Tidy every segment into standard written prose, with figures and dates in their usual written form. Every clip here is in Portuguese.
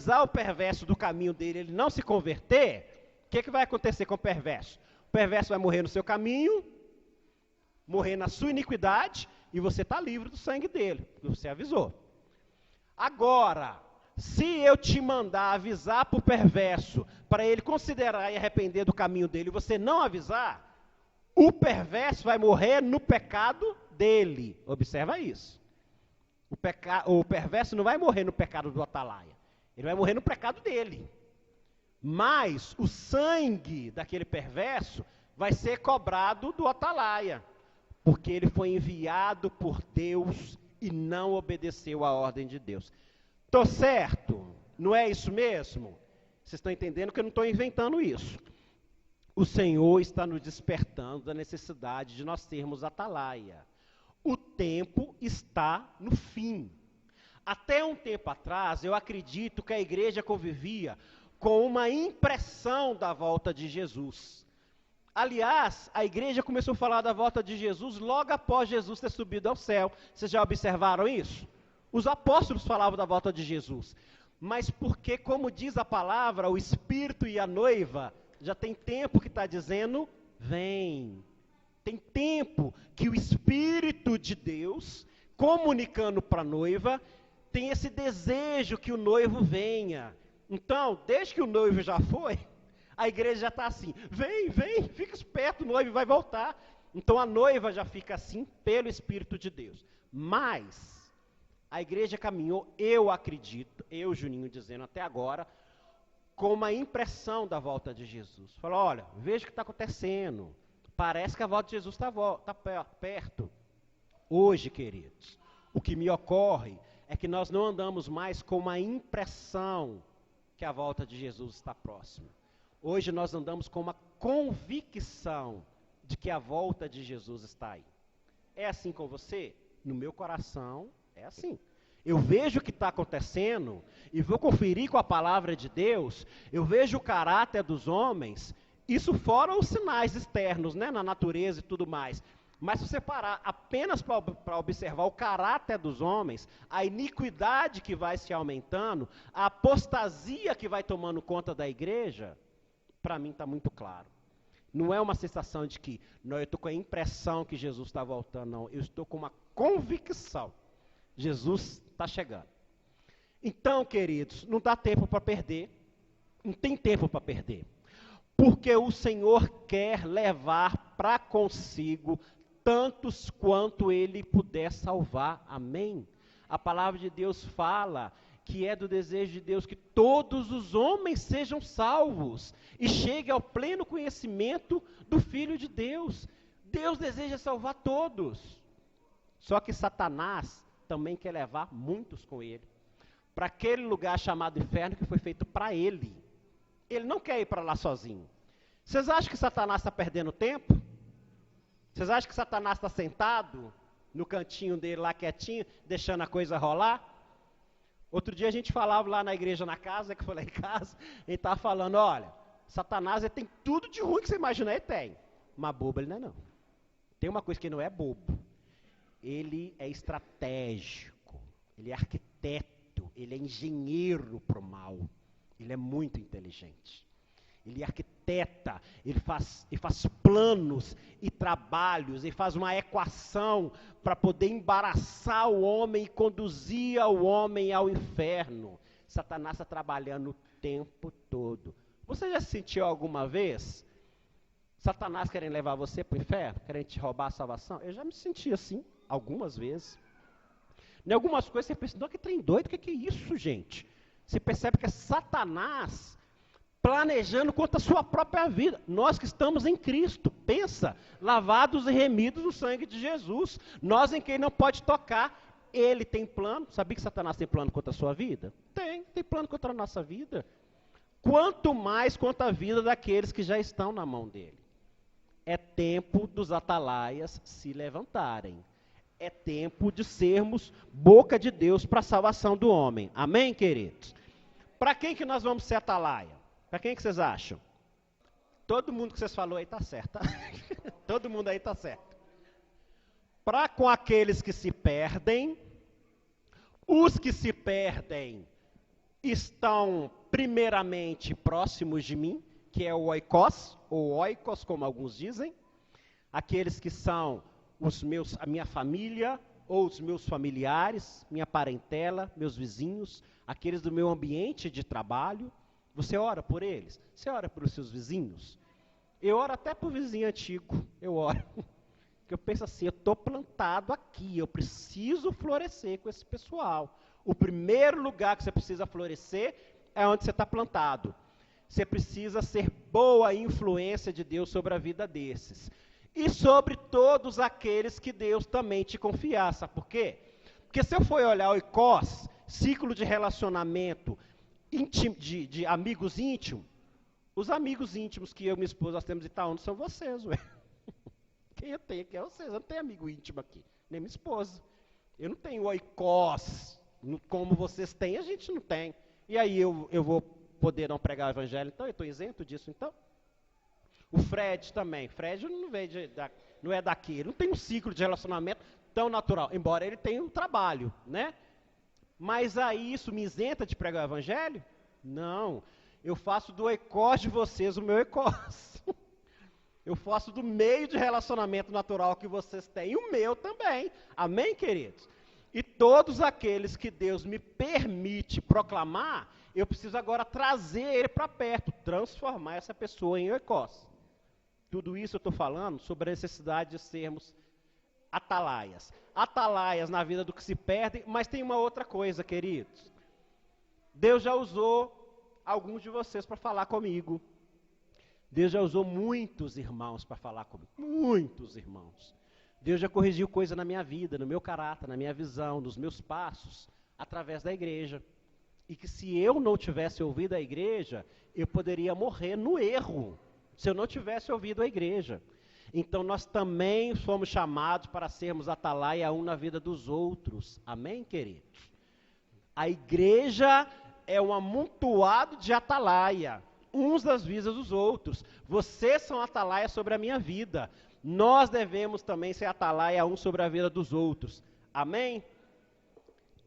avisar o perverso do caminho dele, ele não se converter, o que vai acontecer com o perverso? O perverso vai morrer no seu caminho, morrer na sua iniquidade, e você está livre do sangue dele, porque você avisou. Agora, se eu te mandar avisar para o perverso, para ele considerar e arrepender do caminho dele, e você não avisar, o perverso vai morrer no pecado dele. Observa isso. O perverso não vai morrer no pecado do atalaia. Ele vai morrer no pecado dele. Mas o sangue daquele perverso vai ser cobrado do atalaia. Porque ele foi enviado por Deus e não obedeceu à ordem de Deus. Estou certo? Não é isso mesmo? Vocês estão entendendo que eu não estou inventando isso. O Senhor está nos despertando da necessidade de nós termos atalaia. O tempo está no fim. Até um tempo atrás, eu acredito que a igreja convivia com uma impressão da volta de Jesus. Aliás, a igreja começou a falar da volta de Jesus logo após Jesus ter subido ao céu. Vocês já observaram isso? Os apóstolos falavam da volta de Jesus. Mas porque, como diz a palavra, o Espírito e a noiva, já tem tempo que está dizendo, vem. Tem tempo que o Espírito de Deus, comunicando para a noiva, tem esse desejo que o noivo venha. Então, desde que o noivo já foi, a igreja já está assim, vem, fica esperto, o noivo vai voltar. Então a noiva já fica assim, pelo Espírito de Deus. Mas, a igreja caminhou, eu acredito, eu, Juninho, dizendo até agora, com uma impressão da volta de Jesus. Falou, olha, veja o que está acontecendo. Parece que a volta de Jesus está perto. Hoje, queridos, o que me ocorre é que nós não andamos mais com uma impressão que a volta de Jesus está próxima. Hoje nós andamos com uma convicção de que a volta de Jesus está aí. É assim com você? No meu coração, é assim. Eu vejo o que está acontecendo e vou conferir com a palavra de Deus, eu vejo o caráter dos homens, isso fora os sinais externos, né, na natureza e tudo mais. Mas se você parar apenas para observar o caráter dos homens, a iniquidade que vai se aumentando, a apostasia que vai tomando conta da igreja, para mim está muito claro. Não é uma sensação de que, não, eu estou com a impressão que Jesus está voltando, não. Eu estou com uma convicção. Jesus está chegando. Então, queridos, não dá tempo para perder. Não tem tempo para perder. Porque o Senhor quer levar para consigo tantos quanto Ele puder salvar. Amém? A palavra de Deus fala que é do desejo de Deus que todos os homens sejam salvos e cheguem ao pleno conhecimento do Filho de Deus. Deus deseja salvar todos. Só que Satanás também quer levar muitos com ele para aquele lugar chamado inferno que foi feito para ele. Ele não quer ir para lá sozinho. Vocês acham que Satanás está perdendo tempo? Vocês acham que Satanás está sentado no cantinho dele lá quietinho, deixando a coisa rolar? Outro dia a gente falava lá na igreja, na casa, que foi lá em casa, a gente estava falando, olha, Satanás ele tem tudo de ruim que você imaginar, ele tem. Mas bobo ele não é não. Tem uma coisa que ele não é bobo. Ele é estratégico, ele é arquiteto, ele é engenheiro para o mal. Ele é muito inteligente. Ele arquiteta, ele faz planos e trabalhos, ele faz uma equação para poder embaraçar o homem e conduzir o homem ao inferno. Satanás está trabalhando o tempo todo. Você já se sentiu alguma vez Satanás querendo levar você para o inferno? Querendo te roubar a salvação? Eu já me senti assim, algumas vezes. Em algumas coisas você pensa, não, que trem doido, o que é isso, gente? Você percebe que é Satanás planejando contra a sua própria vida. Nós que estamos em Cristo, pensa, lavados e remidos no sangue de Jesus. Nós em quem não pode tocar, ele tem plano. Sabia que Satanás tem plano contra a sua vida? Tem plano contra a nossa vida. Quanto mais contra a vida daqueles que já estão na mão dele. É tempo dos atalaias se levantarem. É tempo de sermos boca de Deus para a salvação do homem. Amém, queridos? Para quem que nós vamos ser atalaia? Para quem que vocês acham? Todo mundo que vocês falou aí está certo. Tá? Todo mundo aí está certo. Para com aqueles que se perdem, os que se perdem estão primeiramente próximos de mim, que é o oikos, ou oikos, como alguns dizem, aqueles que são a minha família, ou os meus familiares, minha parentela, meus vizinhos, aqueles do meu ambiente de trabalho. Você ora por eles? Você ora pelos seus vizinhos? Eu oro até por vizinho antigo, eu oro. Porque eu penso assim, eu estou plantado aqui, eu preciso florescer com esse pessoal. O primeiro lugar que você precisa florescer é onde você está plantado. Você precisa ser boa influência de Deus sobre a vida desses. E sobre todos aqueles que Deus também te confiar. Sabe por quê? Porque se eu for olhar o ICOS, ciclo de relacionamento de amigos íntimos, os amigos íntimos que eu e minha esposa nós temos em Itaúna são vocês, ué. Quem eu tenho aqui é vocês, eu não tenho amigo íntimo aqui, nem minha esposa. Eu não tenho oikos, como vocês têm, a gente não tem. E aí eu vou poder não pregar o evangelho, então eu estou isento disso, então. O Fred também, Fred não é daqui, ele não tem um ciclo de relacionamento tão natural, embora ele tenha um trabalho, né? Mas aí isso me isenta de pregar o evangelho? Não, eu faço do oikos de vocês o meu oikos. Eu faço do meio de relacionamento natural que vocês têm, o meu também. Amém, queridos? E todos aqueles que Deus me permite proclamar, eu preciso agora trazer ele para perto, transformar essa pessoa em oikos. Tudo isso eu estou falando sobre a necessidade de sermos atalaias. Atalaias na vida do que se perde, mas tem uma outra coisa, queridos. Deus já usou alguns de vocês para falar comigo. Deus já usou muitos irmãos para falar comigo. Muitos irmãos. Deus já corrigiu coisa na minha vida, no meu caráter, na minha visão, nos meus passos, através da igreja. E que se eu não tivesse ouvido a igreja, eu poderia morrer no erro, se eu não tivesse ouvido a igreja. Então nós também fomos chamados para sermos atalaia um na vida dos outros. Amém, queridos? A igreja é um amontoado de atalaia, uns das vidas dos outros. Vocês são atalaia sobre a minha vida. Nós devemos também ser atalaia um sobre a vida dos outros. Amém?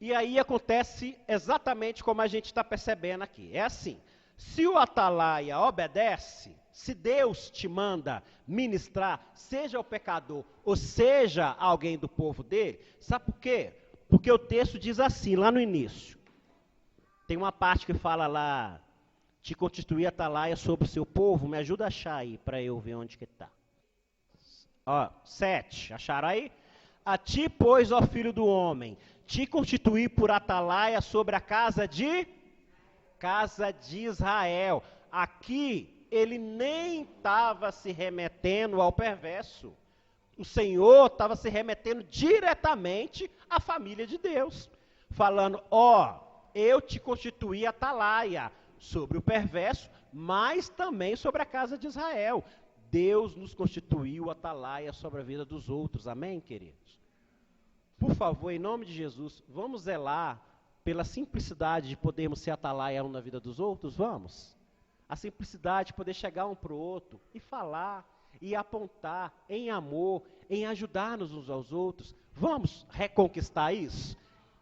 E aí acontece exatamente como a gente está percebendo aqui. É assim, se o atalaia obedece, se Deus te manda ministrar, seja o pecador ou seja alguém do povo dele, sabe por quê? Porque o texto diz assim, lá no início. Tem uma parte que fala lá, te constituir atalaia sobre o seu povo, me ajuda a achar aí, para eu ver onde que está. 7, acharam aí? A ti, pois, ó filho do homem, te constituir por atalaia sobre a casa de Israel. Aqui, ele nem estava se remetendo ao perverso. O Senhor estava se remetendo diretamente à família de Deus. Falando, eu te constituí atalaia sobre o perverso, mas também sobre a casa de Israel. Deus nos constituiu atalaia sobre a vida dos outros. Amém, queridos? Por favor, em nome de Jesus, vamos zelar pela simplicidade de podermos ser atalaia um na vida dos outros? Vamos? A simplicidade de poder chegar um para o outro e falar, e apontar em amor, em ajudar-nos uns aos outros. Vamos reconquistar isso?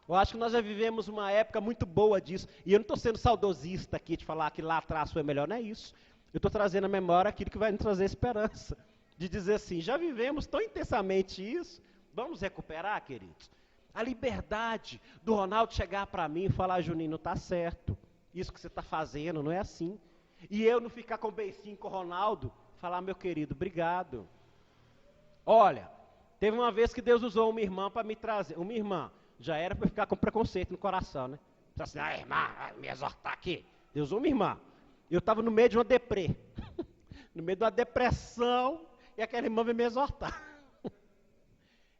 Eu acho que nós já vivemos uma época muito boa disso. E eu não estou sendo saudosista aqui de falar que lá atrás foi melhor, não é isso. Eu estou trazendo à memória aquilo que vai nos trazer esperança. De dizer assim, já vivemos tão intensamente isso, vamos recuperar, queridos? A liberdade do Ronaldo chegar para mim e falar, Juninho, não está certo. Isso que você está fazendo não é assim. E eu não ficar com o beicinho com o Ronaldo, falar, meu querido, obrigado. Olha, teve uma vez que Deus usou uma irmã para me trazer, uma irmã, já era para ficar com preconceito no coração, né? Assim, irmã, vai me exortar aqui. Deus usou uma irmã. Eu estava no meio de uma deprê, no meio de uma depressão, e aquela irmã veio me exortar.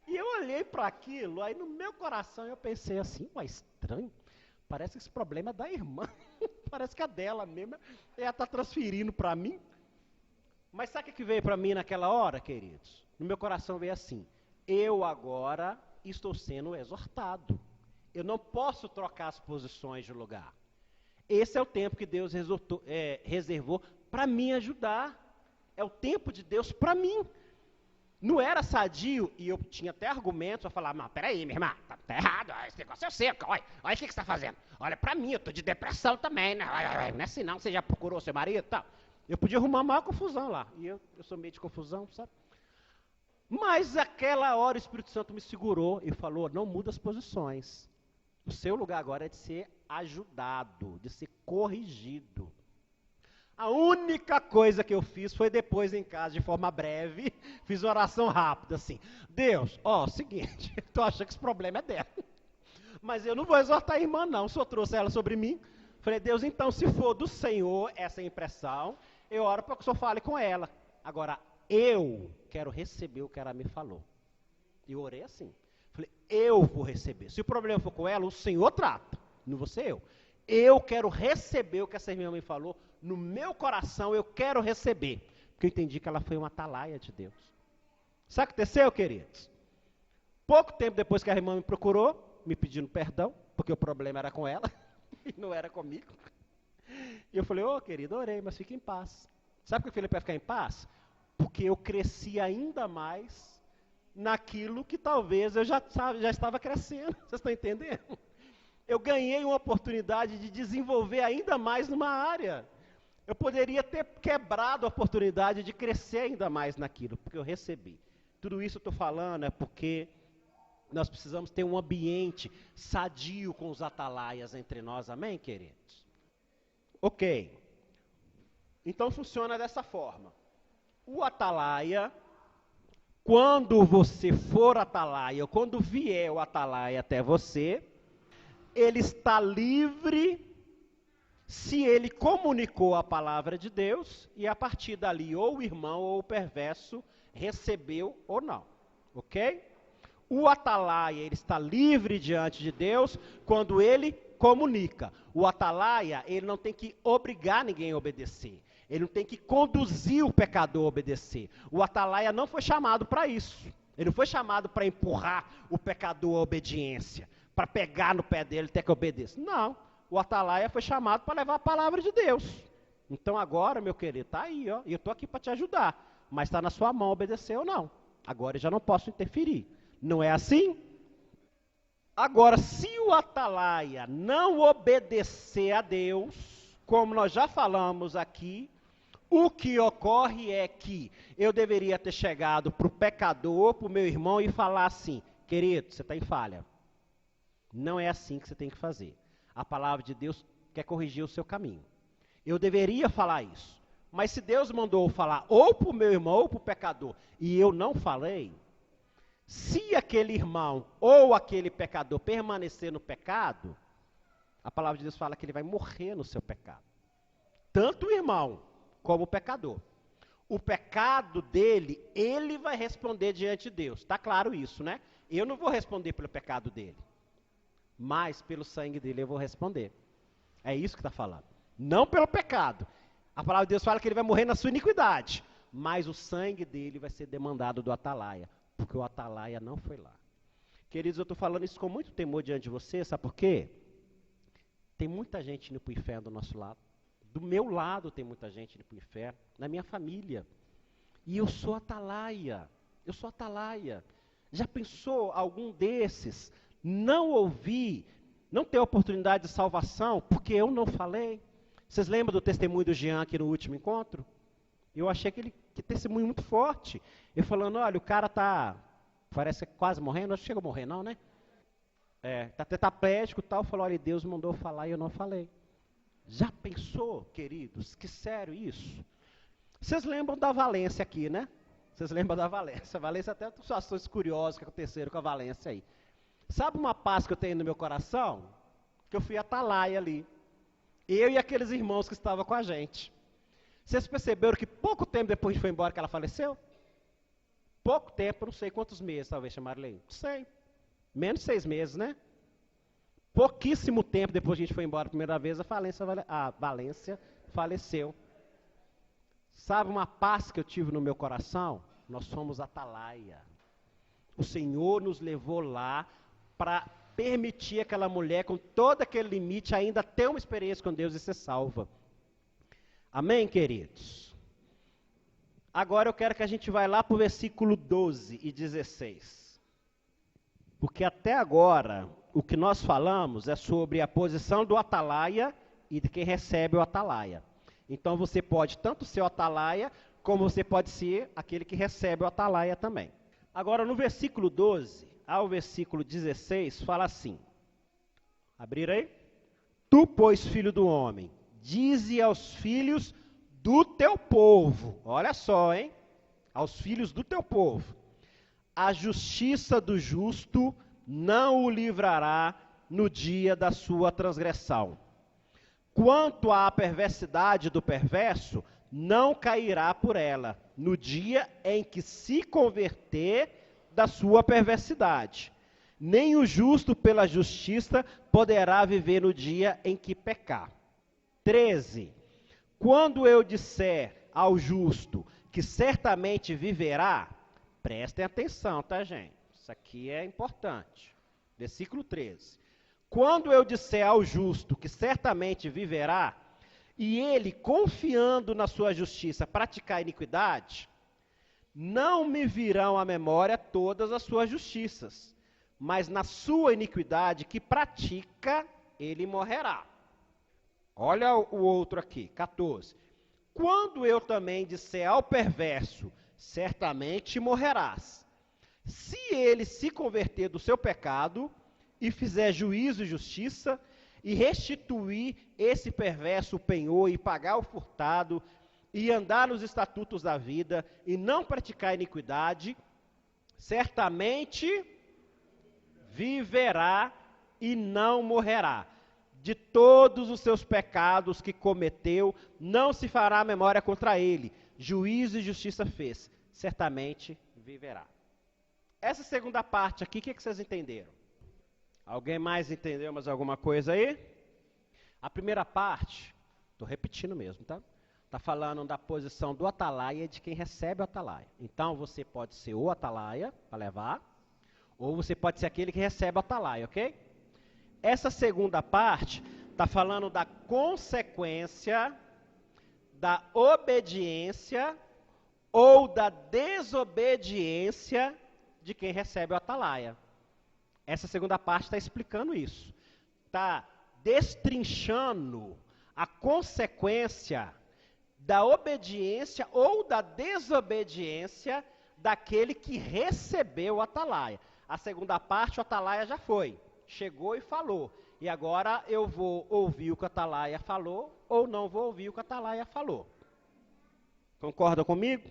E eu olhei para aquilo, aí no meu coração eu pensei assim, estranho, parece que esse problema é da irmã, parece que é dela mesmo, ela está transferindo para mim. Mas sabe o que veio para mim naquela hora, queridos? No meu coração veio assim, eu agora estou sendo exortado, eu não posso trocar as posições de lugar. Esse é o tempo que Deus reservou para me ajudar. É o tempo de Deus para mim. Não era sadio, e eu tinha até argumentos para falar, mas peraí, minha irmã, tá errado, esse negócio é seco, olha o que você está fazendo. Olha para mim, eu tô de depressão também, né? Não é assim não, você já procurou seu marido e tal. Eu podia arrumar uma maior confusão lá, e eu sou meio de confusão, sabe? Mas aquela hora o Espírito Santo me segurou e falou, não muda as posições. O seu lugar agora é de ser ajudado, de ser corrigido. A única coisa que eu fiz foi depois em casa, de forma breve, fiz uma oração rápida, assim. Deus, seguinte, tu acha que esse problema é dela. Mas eu não vou exortar a irmã, não. O Senhor trouxe ela sobre mim. Falei, Deus, então, se for do Senhor essa impressão, eu oro para que o Senhor fale com ela. Agora, eu quero receber o que ela me falou. E eu orei assim. Falei, eu vou receber. Se o problema for com ela, o Senhor trata. Não vou ser eu. Eu quero receber o que essa irmã me falou. No meu coração, eu quero receber. Porque eu entendi que ela foi uma atalaia de Deus. Sabe o que aconteceu, queridos? Pouco tempo depois que a irmã me procurou, me pedindo perdão, porque o problema era com ela, e não era comigo. E eu falei, querido, orei, mas fique em paz. Sabe por que eu falei para ficar em paz? Porque eu cresci ainda mais naquilo que talvez eu já estava crescendo. Vocês estão entendendo? Eu ganhei uma oportunidade de desenvolver ainda mais numa área. Eu poderia ter quebrado a oportunidade de crescer ainda mais naquilo, porque eu recebi. Tudo isso eu estou falando é porque nós precisamos ter um ambiente sadio com os atalaias entre nós, amém, queridos? Ok. Então funciona dessa forma. O atalaia, quando você for atalaia, ou quando vier o atalaia até você, ele está livre se ele comunicou a palavra de Deus e a partir dali ou o irmão ou o perverso recebeu ou não, ok? O atalaia, ele está livre diante de Deus quando ele comunica. O atalaia, ele não tem que obrigar ninguém a obedecer. Ele não tem que conduzir o pecador a obedecer. O atalaia não foi chamado para isso. Ele não foi chamado para empurrar o pecador à obediência, para pegar no pé dele até que obedeça. Não. O atalaia foi chamado para levar a palavra de Deus. Então agora, meu querido, está aí, e eu estou aqui para te ajudar. Mas está na sua mão obedecer ou não. Agora eu já não posso interferir. Não é assim? Agora, se o atalaia não obedecer a Deus, como nós já falamos aqui, o que ocorre é que eu deveria ter chegado para o pecador, para o meu irmão e falar assim, querido, você está em falha. Não é assim que você tem que fazer. A palavra de Deus quer corrigir o seu caminho. Eu deveria falar isso. Mas se Deus mandou eu falar ou para o meu irmão ou para o pecador, e eu não falei, se aquele irmão ou aquele pecador permanecer no pecado, a palavra de Deus fala que ele vai morrer no seu pecado. Tanto o irmão como o pecador. O pecado dele, ele vai responder diante de Deus. Está claro isso, né? Eu não vou responder pelo pecado dele. Mas pelo sangue dele eu vou responder. É isso que está falando. Não pelo pecado. A palavra de Deus fala que ele vai morrer na sua iniquidade. Mas o sangue dele vai ser demandado do atalaia. Porque o atalaia não foi lá. Queridos, eu estou falando isso com muito temor diante de você. Sabe por quê? Tem muita gente indo para o inferno do nosso lado. Do meu lado tem muita gente indo para o inferno. Na minha família. E eu sou atalaia. Eu sou atalaia. Já pensou algum desses não ouvir, não ter oportunidade de salvação, porque eu não falei? Vocês lembram do testemunho do Jean aqui no último encontro? Eu achei que testemunho muito forte. Ele falando, olha, o cara parece quase morrendo, não chega a morrer não, né? Está tetraplégico e tal, falou, olha, Deus mandou falar e eu não falei. Já pensou, queridos, que sério isso? Vocês lembram da Valência aqui, né? Vocês lembram da Valência? A Valência até tem situações curiosas que aconteceram com a Valência aí. Sabe uma paz que eu tenho no meu coração? Que eu fui atalaia ali. Eu e aqueles irmãos que estavam com a gente. Vocês perceberam que pouco tempo depois de foi embora que ela faleceu? Pouco tempo, não sei quantos meses, talvez, Marlene. Não sei. Menos de 6 meses, né? Pouquíssimo tempo depois que a gente foi embora a primeira vez, a Valência faleceu. Sabe uma paz que eu tive no meu coração? Nós somos atalaia. O Senhor nos levou lá para permitir aquela mulher, com todo aquele limite, ainda ter uma experiência com Deus e ser salva. Amém, queridos? Agora eu quero que a gente vá lá para o versículo 12 e 16. Porque até agora, o que nós falamos é sobre a posição do atalaia e de quem recebe o atalaia. Então você pode tanto ser o atalaia, como você pode ser aquele que recebe o atalaia também. Agora no versículo 12 ao versículo 16, fala assim. Abrir aí? Tu, pois, filho do homem, dize aos filhos do teu povo, olha só, hein? Aos filhos do teu povo, a justiça do justo não o livrará no dia da sua transgressão. Quanto à perversidade do perverso, não cairá por ela, no dia em que se converter da sua perversidade. Nem o justo pela justiça poderá viver no dia em que pecar. 13. Quando eu disser ao justo que certamente viverá, prestem atenção, tá, gente? Isso aqui é importante. Versículo 13. Quando eu disser ao justo que certamente viverá, e ele, confiando na sua justiça, praticar iniquidade, não me virão à memória todas as suas justiças, mas na sua iniquidade que pratica, ele morrerá. Olha o outro aqui, 14. Quando eu também disser ao perverso, certamente morrerás. Se ele se converter do seu pecado e fizer juízo e justiça, e restituir esse perverso o penhor e pagar o furtado, e andar nos estatutos da vida, e não praticar iniquidade, certamente viverá e não morrerá. De todos os seus pecados que cometeu, não se fará memória contra ele. Juízo e justiça fez, certamente viverá. Essa segunda parte aqui, o que vocês entenderam? Alguém mais entendeu mais alguma coisa aí? A primeira parte, estou repetindo mesmo, tá? Está falando da posição do atalaia e de quem recebe o atalaia. Então, você pode ser o atalaia, para levar, ou você pode ser aquele que recebe o atalaia, ok? Essa segunda parte está falando da consequência da obediência ou da desobediência de quem recebe o atalaia. Essa segunda parte está explicando isso. Está destrinchando a consequência da obediência ou da desobediência daquele que recebeu o atalaia. A segunda parte, o atalaia já foi. Chegou e falou. E agora eu vou ouvir o que o atalaia falou ou não vou ouvir o que o atalaia falou. Concorda comigo?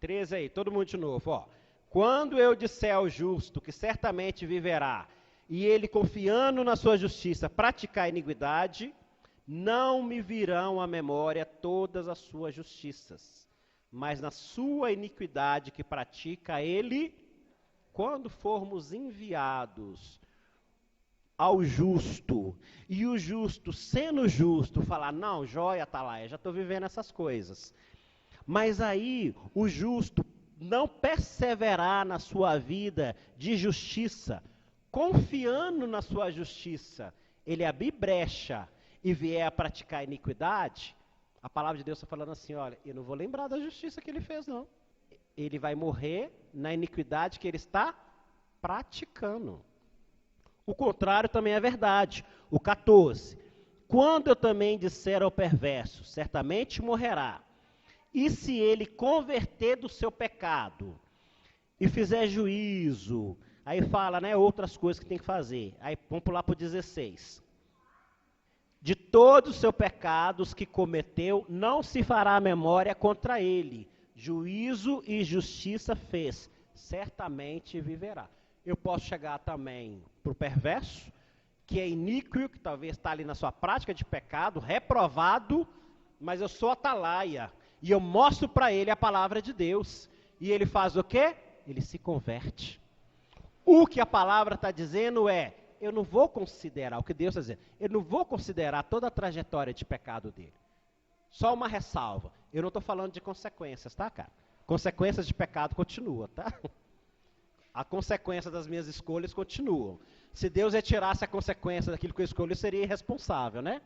13 aí, todo mundo de novo, ó. Quando eu disser ao justo que certamente viverá, e ele confiando na sua justiça praticar iniquidade, não me virão à memória todas as suas justiças, mas na sua iniquidade que pratica ele, quando formos enviados ao justo, e o justo, sendo justo, falar, não, joia, atalaia, já estou vivendo essas coisas. Mas aí, o justo não perseverar na sua vida de justiça, confiando na sua justiça, ele abrir brecha e vier a praticar iniquidade, a palavra de Deus está falando assim, olha, eu não vou lembrar da justiça que ele fez, não. Ele vai morrer na iniquidade que ele está praticando. O contrário também é verdade. O 14. Quando eu também disser ao perverso, certamente morrerá, e se ele converter do seu pecado e fizer juízo, aí fala, né, outras coisas que tem que fazer. Aí vamos pular para o 16. De todos os seus pecados que cometeu, não se fará memória contra ele. Juízo e justiça fez, certamente viverá. Eu posso chegar também para o perverso, que é iníquo, que talvez está ali na sua prática de pecado, reprovado, mas eu sou atalaia. E eu mostro para ele a palavra de Deus. E ele faz o quê? Ele se converte. O que a palavra está dizendo é, eu não vou considerar, o que Deus está dizendo, eu não vou considerar toda a trajetória de pecado dele. Só uma ressalva, eu não estou falando de consequências, tá, cara? Consequências de pecado continuam, tá? A consequência das minhas escolhas continuam. Se Deus retirasse a consequência daquilo que eu escolhi, eu seria irresponsável, né?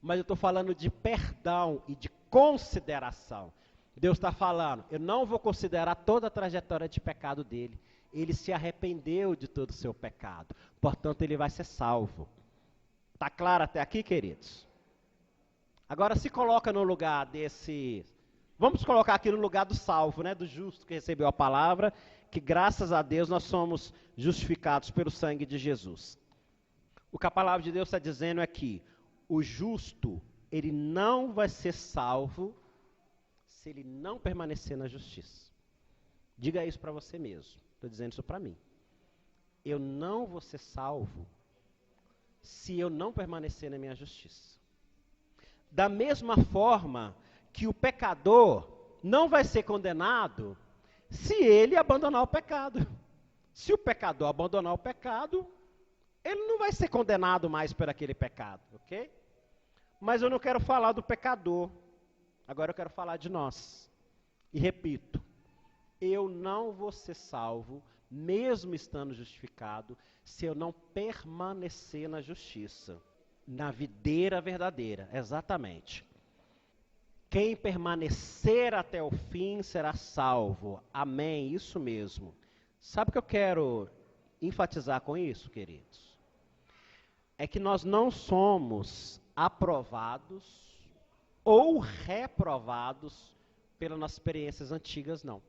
Mas eu estou falando de perdão e de consideração. Deus está falando, eu não vou considerar toda a trajetória de pecado dele. Ele se arrependeu de todo o seu pecado. Portanto, ele vai ser salvo. Está claro até aqui, queridos? Agora se coloca no lugar desse... Vamos colocar aqui no lugar do salvo, né? Do justo que recebeu a palavra, que graças a Deus nós somos justificados pelo sangue de Jesus. O que a palavra de Deus está dizendo é que o justo, ele não vai ser salvo se ele não permanecer na justiça. Diga isso para você mesmo. Estou dizendo isso para mim. Eu não vou ser salvo se eu não permanecer na minha justiça. Da mesma forma que o pecador não vai ser condenado se ele abandonar o pecado. Se o pecador abandonar o pecado, ele não vai ser condenado mais por aquele pecado, ok? Mas eu não quero falar do pecador. Agora eu quero falar de nós. E repito, eu não vou ser salvo, mesmo estando justificado, se eu não permanecer na justiça, na videira verdadeira, exatamente. Quem permanecer até o fim será salvo. Amém, isso mesmo. Sabe o que eu quero enfatizar com isso, queridos? É que nós não somos aprovados ou reprovados pelas nossas experiências antigas, não.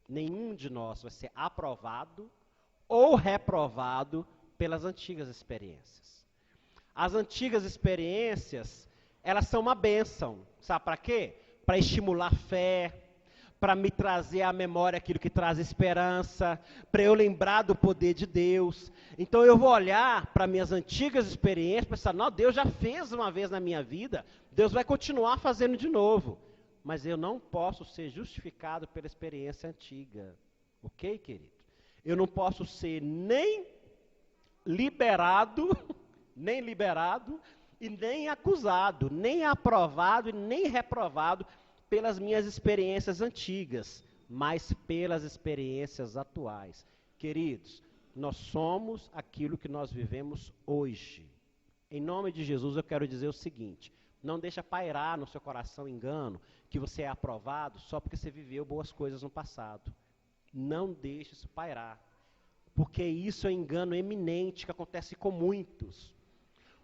Nenhum de nós vai ser aprovado ou reprovado pelas antigas experiências. As antigas experiências, elas são uma bênção. Sabe para quê? Para estimular a fé, para me trazer à memória aquilo que traz esperança, para eu lembrar do poder de Deus. Então eu vou olhar para minhas antigas experiências e pensar, não, Deus já fez uma vez na minha vida, Deus vai continuar fazendo de novo. Mas eu não posso ser justificado pela experiência antiga. Ok, querido? Eu não posso ser nem liberado e nem acusado, nem aprovado e nem reprovado pelas minhas experiências antigas, mas pelas experiências atuais. Queridos, nós somos aquilo que nós vivemos hoje. Em nome de Jesus eu quero dizer o seguinte, não deixa pairar no seu coração engano que você é aprovado só porque você viveu boas coisas no passado. Não deixe isso pairar, porque isso é um engano eminente que acontece com muitos.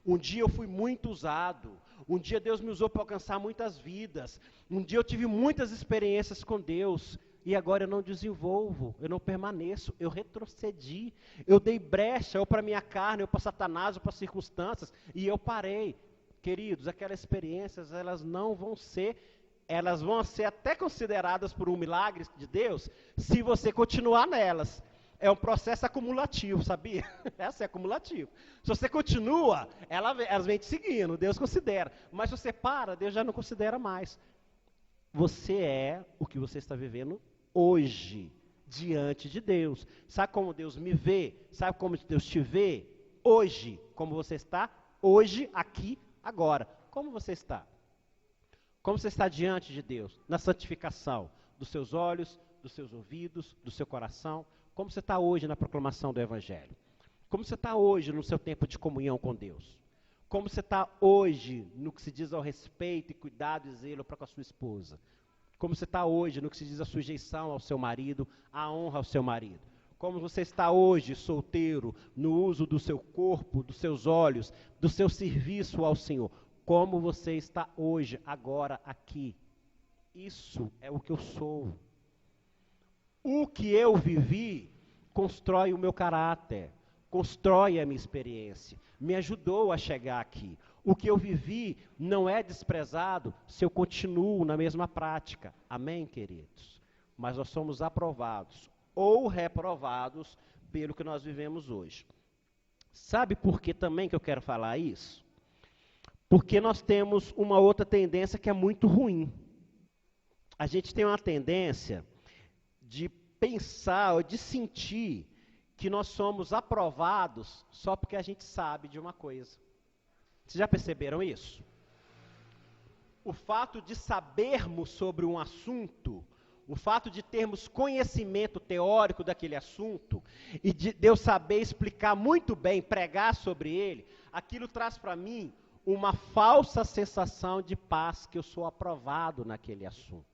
Um dia eu fui muito usado, um dia Deus me usou para alcançar muitas vidas, um dia eu tive muitas experiências com Deus, e agora eu não desenvolvo, eu não permaneço, eu retrocedi, eu dei brecha, ou para minha carne, ou para Satanás, ou para circunstâncias, e eu parei. Queridos, aquelas experiências, elas vão ser até consideradas por um milagre de Deus, se você continuar nelas. É um processo acumulativo, sabia? Essa é acumulativo. Se você continua, elas vêm te seguindo, Deus considera. Mas se você para, Deus já não considera mais. Você é o que você está vivendo hoje, diante de Deus. Sabe como Deus me vê? Sabe como Deus te vê? Hoje, como você está? Hoje, aqui, agora. Como você está? Como você está diante de Deus? Na santificação dos seus olhos, dos seus ouvidos, do seu coração. Como você está hoje na proclamação do Evangelho? Como você está hoje no seu tempo de comunhão com Deus? Como você está hoje no que se diz ao respeito e cuidado e zelo para com a sua esposa? Como você está hoje no que se diz a sujeição ao seu marido, a honra ao seu marido? Como você está hoje, solteiro, no uso do seu corpo, dos seus olhos, do seu serviço ao Senhor? Como você está hoje, agora, aqui? Isso é o que eu sou. O que eu vivi constrói o meu caráter, constrói a minha experiência, me ajudou a chegar aqui. O que eu vivi não é desprezado se eu continuo na mesma prática. Amém, queridos? Mas nós somos aprovados ou reprovados pelo que nós vivemos hoje. Sabe por que também que eu quero falar isso? Porque nós temos uma outra tendência que é muito ruim. A gente tem uma tendência de pensar ou de sentir que nós somos aprovados só porque a gente sabe de uma coisa. Vocês já perceberam isso? O fato de sabermos sobre um assunto, o fato de termos conhecimento teórico daquele assunto, e de eu saber explicar muito bem, pregar sobre ele, aquilo traz para mim uma falsa sensação de paz, que eu sou aprovado naquele assunto.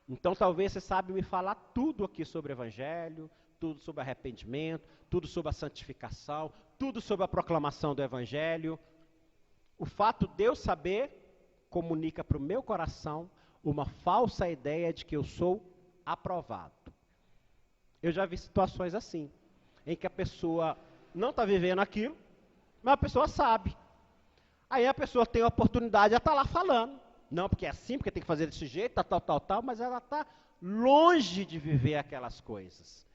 Então talvez você saiba me falar tudo aqui sobre o Evangelho, tudo sobre arrependimento, tudo sobre a santificação, tudo sobre a proclamação do Evangelho. O fato de eu saber comunica para o meu coração uma falsa ideia de que eu sou aprovado. Eu já vi situações assim, em que a pessoa não está vivendo aquilo, mas a pessoa sabe. Aí a pessoa tem a oportunidade de estar lá falando. Não, porque é assim, porque tem que fazer desse jeito, tal, mas ela está longe de viver aquelas coisas.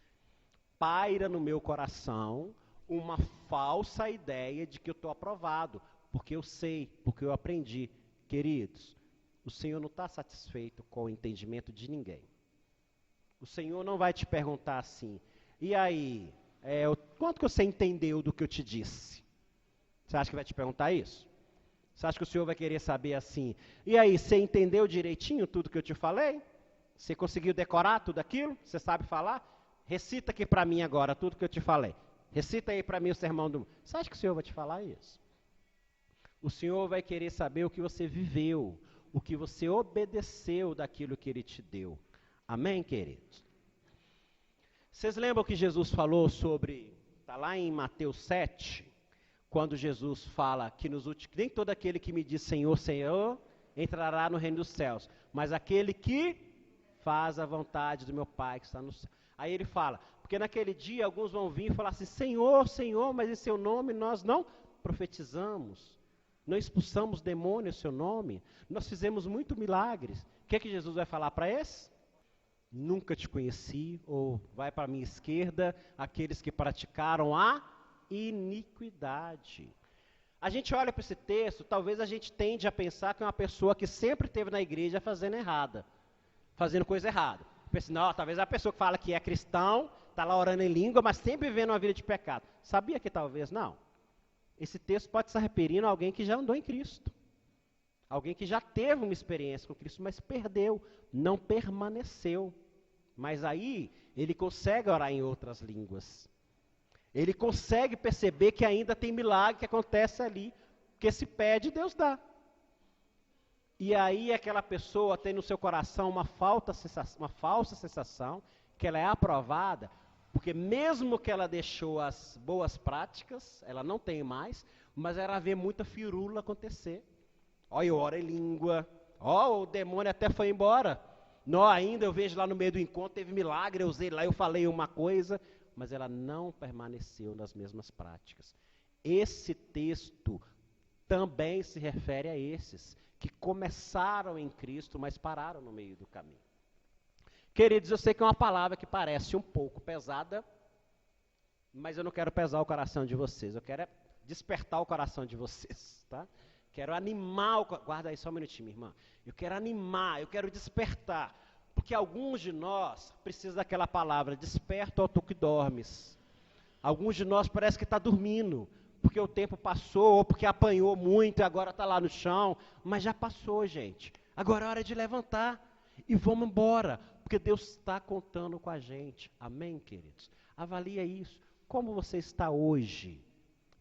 Paira no meu coração uma falsa ideia de que eu estou aprovado, porque eu sei, porque eu aprendi. Queridos, o Senhor não está satisfeito com o entendimento de ninguém. O Senhor não vai te perguntar assim, e aí, quanto que você entendeu do que eu te disse? Você acha que vai te perguntar isso? Você acha que o Senhor vai querer saber assim, e aí, você entendeu direitinho tudo que eu te falei? Você conseguiu decorar tudo aquilo? Você sabe falar? Recita aqui para mim agora tudo que eu te falei. Recita aí para mim o sermão do... Você acha que o Senhor vai te falar isso? O Senhor vai querer saber o que você viveu, o que você obedeceu daquilo que Ele te deu. Amém, queridos? Vocês lembram que Jesus falou sobre... Está lá em Mateus 7, quando Jesus fala que nem todo aquele que me diz Senhor, Senhor, entrará no reino dos céus, mas aquele que faz a vontade do meu Pai que está no céu. Aí ele fala, porque naquele dia alguns vão vir e falar assim, Senhor, Senhor, mas em seu nome nós não profetizamos, não expulsamos demônios em seu nome, nós fizemos muitos milagres. O que é que Jesus vai falar para esse? Nunca te conheci, ou vai para a minha esquerda, aqueles que praticaram a iniquidade. A gente olha para esse texto, talvez a gente tende a pensar que é uma pessoa que sempre esteve na igreja fazendo coisa errada. Pensa, não, talvez é a pessoa que fala que é cristão, está lá orando em língua, mas sempre vivendo uma vida de pecado. Sabia que talvez não? Esse texto pode estar referindo a alguém que já andou em Cristo. Alguém que já teve uma experiência com Cristo, mas perdeu, não permaneceu. Mas aí, ele consegue orar em outras línguas. Ele consegue perceber que ainda tem milagre que acontece ali, porque se pede, Deus dá. E aí aquela pessoa tem no seu coração uma falsa sensação que ela é aprovada, porque mesmo que ela deixou as boas práticas, ela não tem mais, mas ela vê muita firula acontecer. Ó, eu oro em língua, ó, o demônio até foi embora. Não, ainda eu vejo lá no meio do encontro, teve milagre, eu usei lá, eu falei uma coisa, mas ela não permaneceu nas mesmas práticas. Esse texto também se refere a esses que começaram em Cristo, mas pararam no meio do caminho. Queridos, eu sei que é uma palavra que parece um pouco pesada, mas eu não quero pesar o coração de vocês, eu quero despertar o coração de vocês, tá? Quero animar, guarda aí só um minutinho, minha irmã. Eu quero animar, eu quero despertar, porque alguns de nós precisam daquela palavra, desperta, ó tu que dormes. Alguns de nós parece que está dormindo, porque o tempo passou, ou porque apanhou muito e agora está lá no chão, mas já passou, gente. Agora é hora de levantar e vamos embora, porque Deus está contando com a gente. Amém, queridos? Avalia isso. Como você está hoje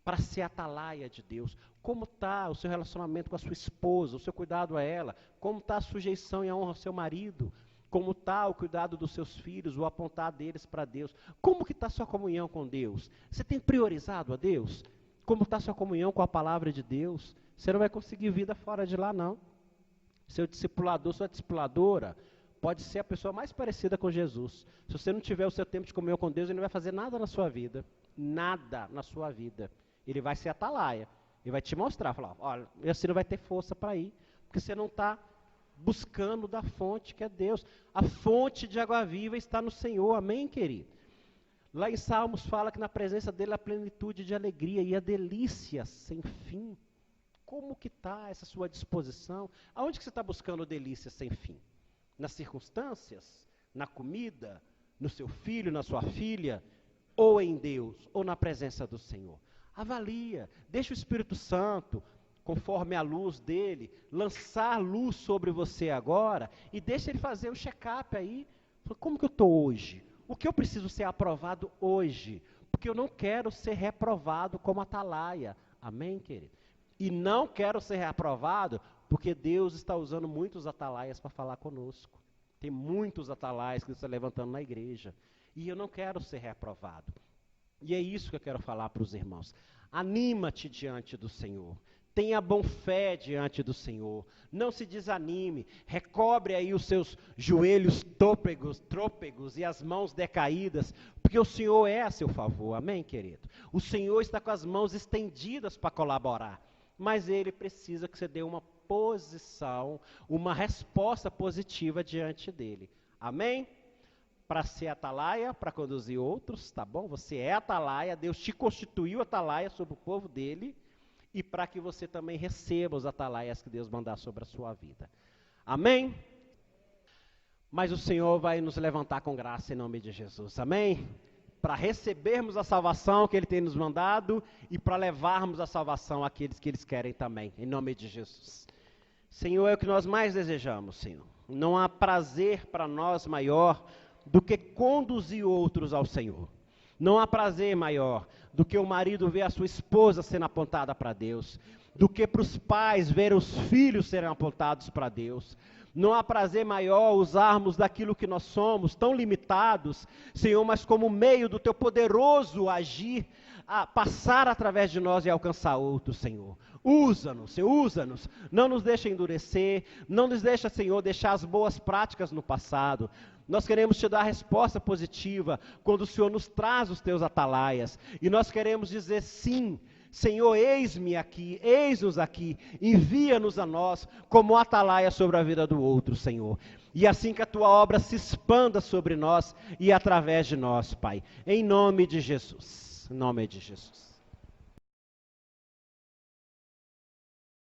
para ser atalaia de Deus? Como está o seu relacionamento com a sua esposa, o seu cuidado a ela? Como está a sujeição e a honra ao seu marido? Como está o cuidado dos seus filhos, o apontar deles para Deus? Como que está a sua comunhão com Deus? Você tem priorizado a Deus? Como está a sua comunhão com a palavra de Deus? Você não vai conseguir vida fora de lá, não. Seu discipulador, sua discipuladora, pode ser a pessoa mais parecida com Jesus. Se você não tiver o seu tempo de comunhão com Deus, ele não vai fazer nada na sua vida. Nada na sua vida. Ele vai ser atalaia. Ele vai te mostrar, falar, olha, você não vai ter força para ir, porque você não está buscando da fonte que é Deus. A fonte de água viva está no Senhor, amém, querido? Lá em Salmos fala que na presença dele há plenitude de alegria e a delícia sem fim. Como que está essa sua disposição? Aonde que você está buscando delícia sem fim? Nas circunstâncias? Na comida? No seu filho, na sua filha? Ou em Deus? Ou na presença do Senhor? Avalia, deixa o Espírito Santo, conforme a luz dele, lançar luz sobre você agora, e deixa ele fazer o check-up aí. Como que eu estou hoje? O que eu preciso ser aprovado hoje? Porque eu não quero ser reprovado como atalaia. Amém, querido? E não quero ser reprovado, porque Deus está usando muitos atalaias para falar conosco. Tem muitos atalaias que estão levantando na igreja. E eu não quero ser reprovado. E é isso que eu quero falar para os irmãos. Anima-te diante do Senhor. Tenha bom fé diante do Senhor. Não se desanime. Recobre aí os seus joelhos trôpegos e as mãos decaídas, porque o Senhor é a seu favor. Amém, querido? O Senhor está com as mãos estendidas para colaborar. Mas Ele precisa que você dê uma posição, uma resposta positiva diante dEle. Amém? Para ser atalaia, para conduzir outros, tá bom? Você é atalaia, Deus te constituiu atalaia sobre o povo dEle, e para que você também receba os atalaias que Deus mandar sobre a sua vida. Amém? Mas o Senhor vai nos levantar com graça em nome de Jesus. Amém? Para recebermos a salvação que Ele tem nos mandado e para levarmos a salvação àqueles que eles querem também, em nome de Jesus. Senhor, é o que nós mais desejamos, Senhor. Não há prazer para nós maior do que conduzir outros ao Senhor. Não há prazer maior do que o marido ver a sua esposa sendo apontada para Deus, do que para os pais ver os filhos serem apontados para Deus. Não há prazer maior usarmos daquilo que nós somos, tão limitados, Senhor, mas como meio do Teu poderoso agir, a passar através de nós e alcançar outros, Senhor. Usa-nos, Senhor, usa-nos. Não nos deixa endurecer, não nos deixa, Senhor, deixar as boas práticas no passado. Nós queremos Te dar a resposta positiva quando o Senhor nos traz os Teus atalaias. E nós queremos dizer sim, Senhor, eis-me aqui, eis-nos aqui, envia-nos a nós como atalaia sobre a vida do outro, Senhor. E assim que a Tua obra se expanda sobre nós e através de nós, Pai. Em nome de Jesus. Em nome de Jesus.